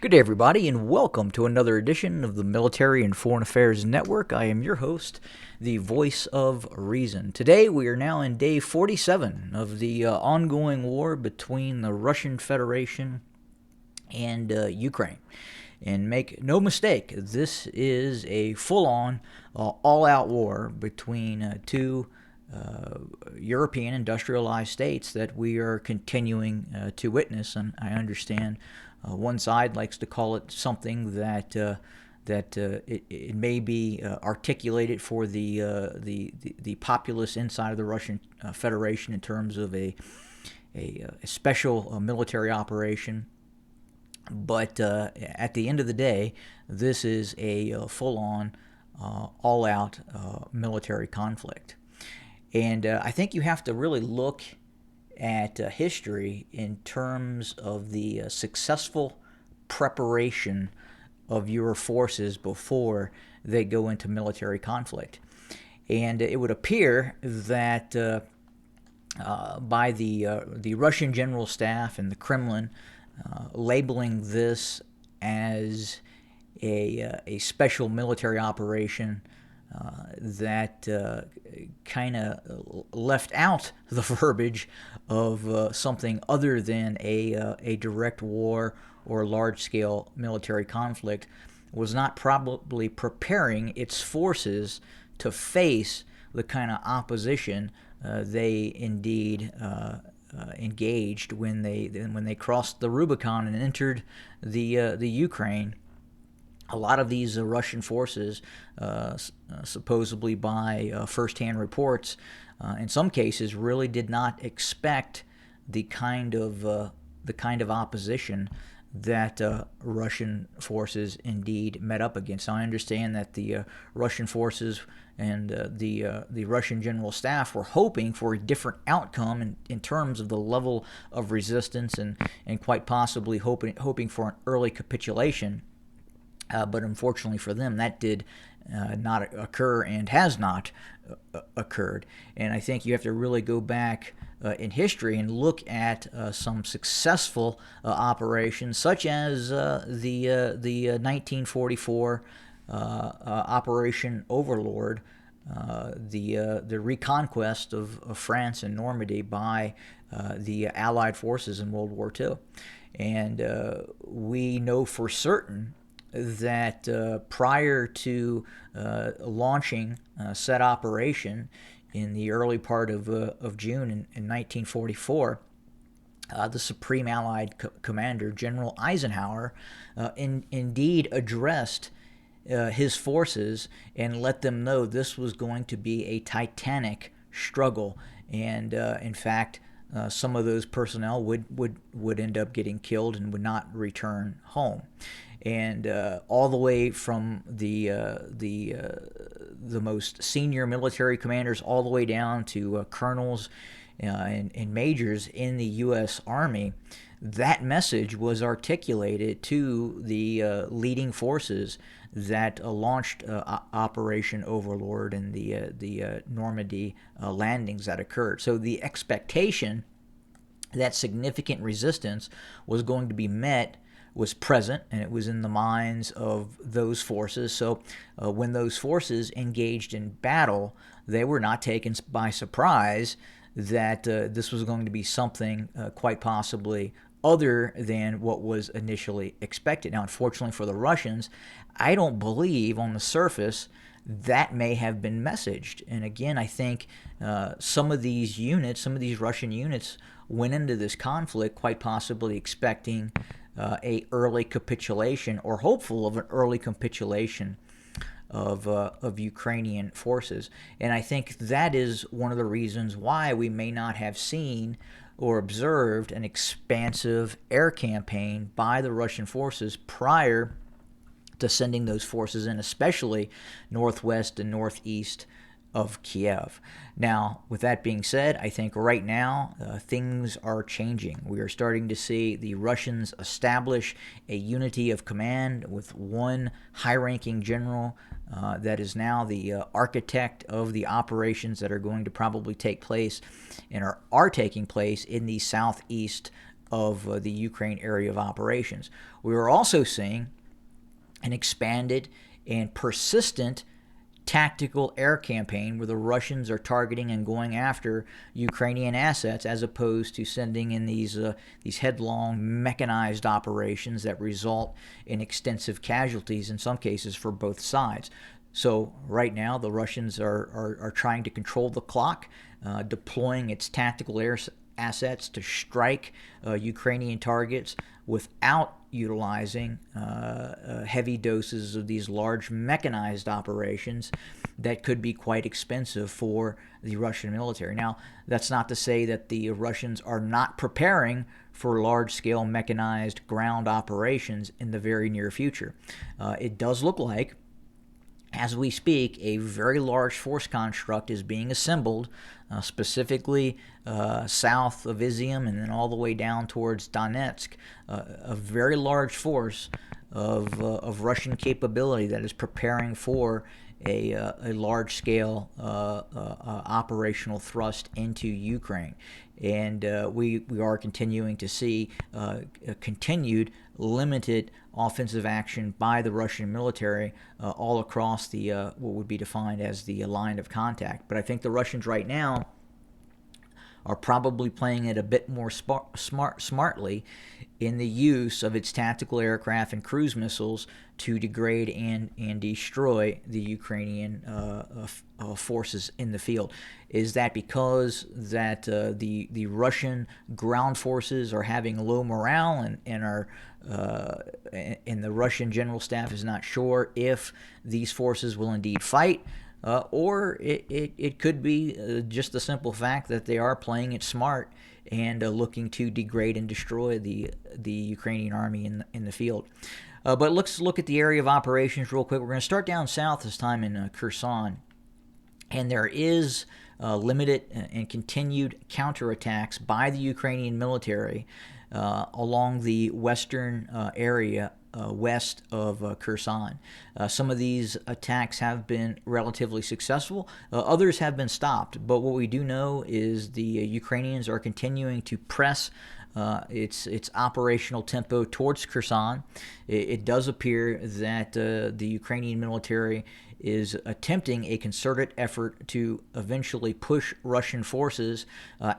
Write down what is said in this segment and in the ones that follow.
Good day, everybody, and welcome to another edition of the Military and Foreign Affairs Network. I am your host, the voice of reason. Today, we are now in day 47 of the ongoing war between the Russian Federation and Ukraine. And make no mistake, this is a full-on, all-out war between two European industrialized states that we are continuing to witness. And I understand one side likes to call it something that it may be articulated for the populace inside of the Russian Federation in terms of a special military operation. But at the end of the day, this is a full-on, all-out military conflict. And I think you have to really look at history in terms of the successful preparation of your forces before they go into military conflict. And it would appear that by the Russian General Staff and the Kremlin labeling this as a special military operation that kind of left out the verbiage of something other than a direct war or large-scale military conflict, was not probably preparing its forces to face the kind of opposition they indeed engaged when they crossed the Rubicon and entered the Ukraine. A lot of these Russian forces, supposedly by first-hand reports, in some cases, really did not expect the kind of opposition that Russian forces indeed met up against. I understand that the Russian forces and the Russian General Staff were hoping for a different outcome in terms of the level of resistance and quite possibly hoping for an early capitulation. But unfortunately for them, that did not occur and has not occurred. And I think you have to really go back in history and look at some successful operations, such as the 1944 Operation Overlord, the reconquest of France and Normandy by the Allied forces in World War II. And we know for certain that prior to launching said operation in the early part of June in 1944, the Supreme Allied Commander, General Eisenhower, indeed addressed his forces and let them know this was going to be a titanic struggle. And in fact, some of those personnel would end up getting killed and would not return home. And all the way from the most senior military commanders all the way down to colonels and majors in the U.S. Army, that message was articulated to the leading forces that launched Operation Overlord and the Normandy landings that occurred. So the expectation that significant resistance was going to be met was present, and it was in the minds of those forces. So when those forces engaged in battle, they were not taken by surprise that this was going to be something quite possibly other than what was initially expected. Now, unfortunately for the Russians, I don't believe on the surface that may have been messaged. And again, I think some of these Russian units went into this conflict quite possibly expecting a early capitulation, or hopeful of an early capitulation of Ukrainian forces. And I think that is one of the reasons why we may not have seen or observed an expansive air campaign by the Russian forces prior to sending those forces in, especially northwest and northeast of Kiev. Now, with that being said, I think right now things are changing. We are starting to see the Russians establish a unity of command with one high-ranking general that is now the architect of the operations that are going to probably take place and are taking place in the southeast of the Ukraine area of operations. We are also seeing an expanded and persistent tactical air campaign where the Russians are targeting and going after Ukrainian assets, as opposed to sending in these headlong mechanized operations that result in extensive casualties in some cases for both sides. So right now the Russians are trying to control the clock, deploying its tactical air assets to strike Ukrainian targets without utilizing heavy doses of these large mechanized operations that could be quite expensive for the Russian military. Now, that's not to say that the Russians are not preparing for large-scale mechanized ground operations in the very near future. It does look like, as we speak, a very large force construct is being assembled, specifically south of Izium and then all the way down towards Donetsk. A very large force of Russian capability that is preparing for a large-scale operational thrust into Ukraine. And we are continuing to see continued limited offensive action by the Russian military all across the what would be defined as the line of contact. But I think the Russians right now are probably playing it a bit more smartly in the use of its tactical aircraft and cruise missiles to degrade and destroy the Ukrainian forces in the field. Is that because that the Russian ground forces are having low morale and are and the Russian general staff is not sure if these forces will indeed fight? Or it could be just the simple fact that they are playing it smart and looking to degrade and destroy the Ukrainian army in the field. But let's look at the area of operations real quick. We're going to start down south this time in Kherson. And there is limited and continued counterattacks by the Ukrainian military along the western area west of Kherson. Some of these attacks have been relatively successful. Others have been stopped. But what we do know is the Ukrainians are continuing to press its operational tempo towards Kherson. It does appear that the Ukrainian military is attempting a concerted effort to eventually push Russian forces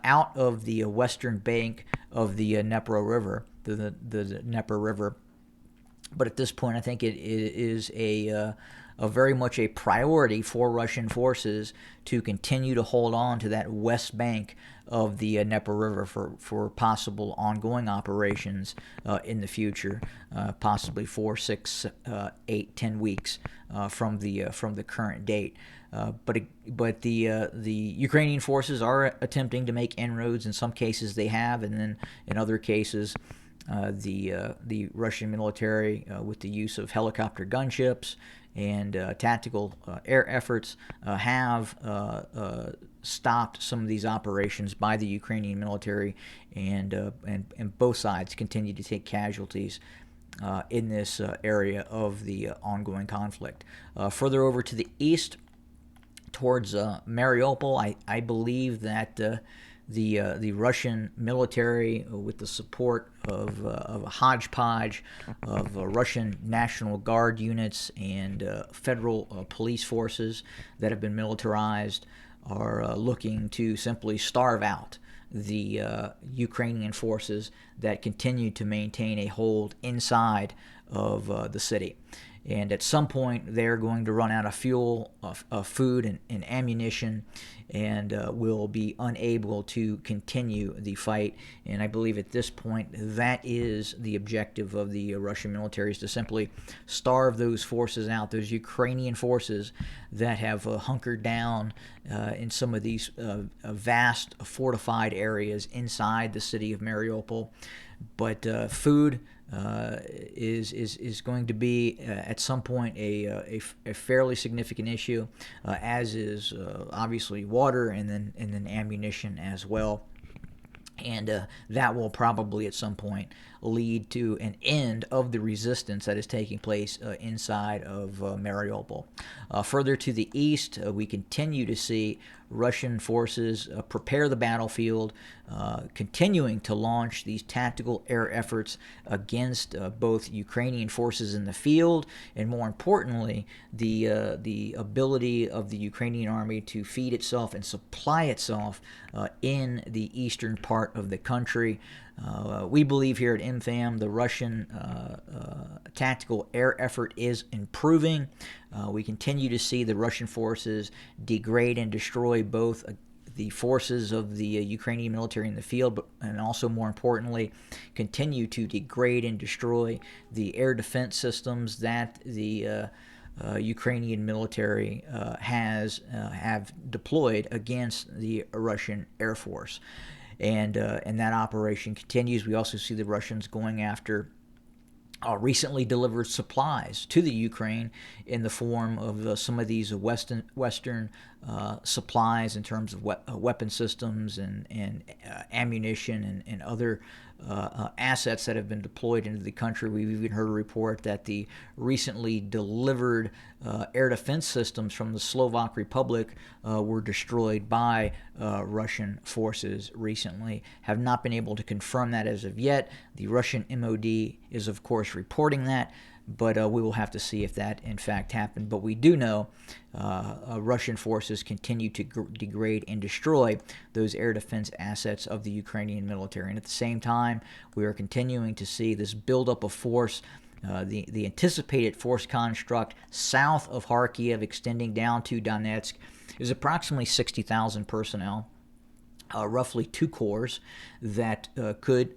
out of the western bank of the Dnepr River, the Dnepr River. But at this point, I think it is a very much a priority for Russian forces to continue to hold on to that west bank of the Dnepr River for possible ongoing operations in the future, possibly 4, 6, 8, 10 weeks from the current date. But the Ukrainian forces are attempting to make inroads. In some cases, they have, and then in other cases, the Russian military, with the use of helicopter gunships and tactical air efforts, have stopped some of these operations by the Ukrainian military, and both sides continue to take casualties in this area of the ongoing conflict. Further over to the east, towards Mariupol, I believe that the Russian military, with the support of a hodgepodge of Russian National Guard units and federal police forces that have been militarized, are looking to simply starve out the Ukrainian forces that continue to maintain a hold inside of the city. And at some point, they're going to run out of fuel, of food, and ammunition, and will be unable to continue the fight. And I believe at this point, that is the objective of the Russian military, is to simply starve those forces out, those Ukrainian forces that have hunkered down in some of these vast fortified areas inside the city of Mariupol. But food is going to be at some point a fairly significant issue, as is obviously water and then ammunition as well. And that will probably at some point lead to an end of the resistance that is taking place inside of Mariupol. Further to the east, we continue to see Russian forces prepare the battlefield, continuing to launch these tactical air efforts against both Ukrainian forces in the field, and more importantly, the ability of the Ukrainian army to feed itself and supply itself in the eastern part of the country. We believe here at MFAM the Russian tactical air effort is improving. We continue to see the Russian forces degrade and destroy both the forces of the Ukrainian military in the field, and also, more importantly, continue to degrade and destroy the air defense systems that the Ukrainian military have deployed against the Russian Air Force. And that operation continues. We also see the Russians going after recently delivered supplies to the Ukraine in the form of some of these Western supplies in terms of weapon systems and ammunition and other assets that have been deployed into the country. We've even heard a report that the recently delivered air defense systems from the Slovak Republic were destroyed by Russian forces recently. Have not been able to confirm that as of yet. The Russian MOD is, of course, reporting that, but we will have to see if that in fact happened. But we do know Russian forces continue to degrade and destroy those air defense assets of the Ukrainian military. And at the same time, we are continuing to see this buildup of force. The anticipated force construct south of Kharkiv, extending down to Donetsk, is approximately 60,000 personnel. Roughly 2 corps that could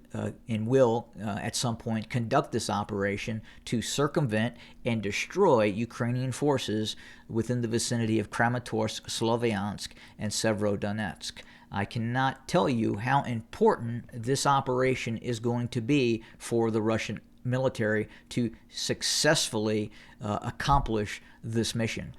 and will at some point conduct this operation to circumvent and destroy Ukrainian forces within the vicinity of Kramatorsk, Sloviansk, and Severodonetsk. I cannot tell you how important this operation is going to be for the Russian military to successfully accomplish this mission.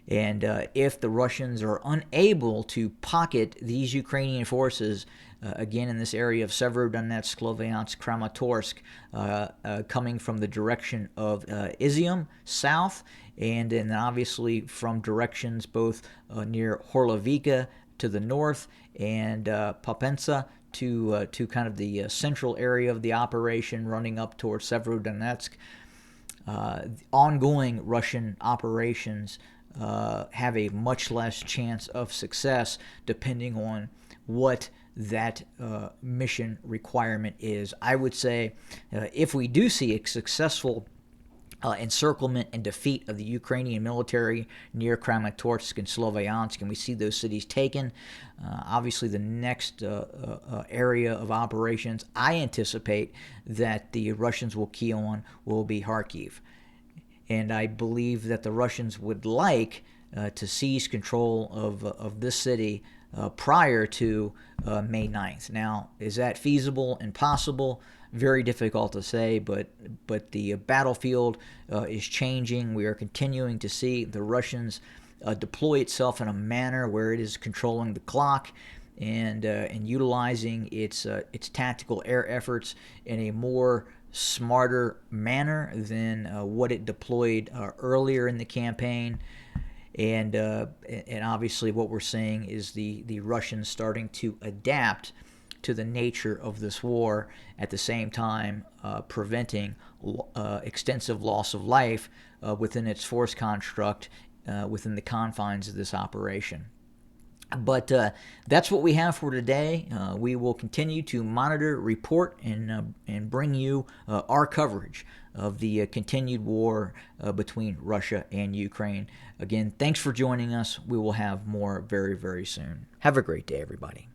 And if the Russians are unable to pocket these Ukrainian forces, again in this area of Severodonetsk, Sloviansk, Kramatorsk, coming from the direction of Izium south, and then obviously from directions both near Horlovika to the north and Popenza to kind of the central area of the operation, running up towards Severodonetsk, ongoing Russian operations have a much less chance of success depending on what that mission requirement is. I would say if we do see a successful encirclement and defeat of the Ukrainian military near Kramatorsk and Sloviansk, and we see those cities taken, obviously the next area of operations I anticipate that the Russians will key on will be Kharkiv. And I believe that the Russians would like to seize control of this city prior to May 9th. Now, is that feasible and possible? Very difficult to say, but the battlefield is changing. We are continuing to see the Russians deploy itself in a manner where it is controlling the clock and utilizing its tactical air efforts in a more smarter manner than what it deployed earlier in the campaign. And obviously what we're seeing is the Russians starting to adapt to the nature of this war, at the same time preventing extensive loss of life within its force construct within the confines of this operation. But that's what we have for today. We will continue to monitor, report, and bring you our coverage of the continued war between Russia and Ukraine. Again, thanks for joining us. We will have more very, very soon. Have a great day, everybody.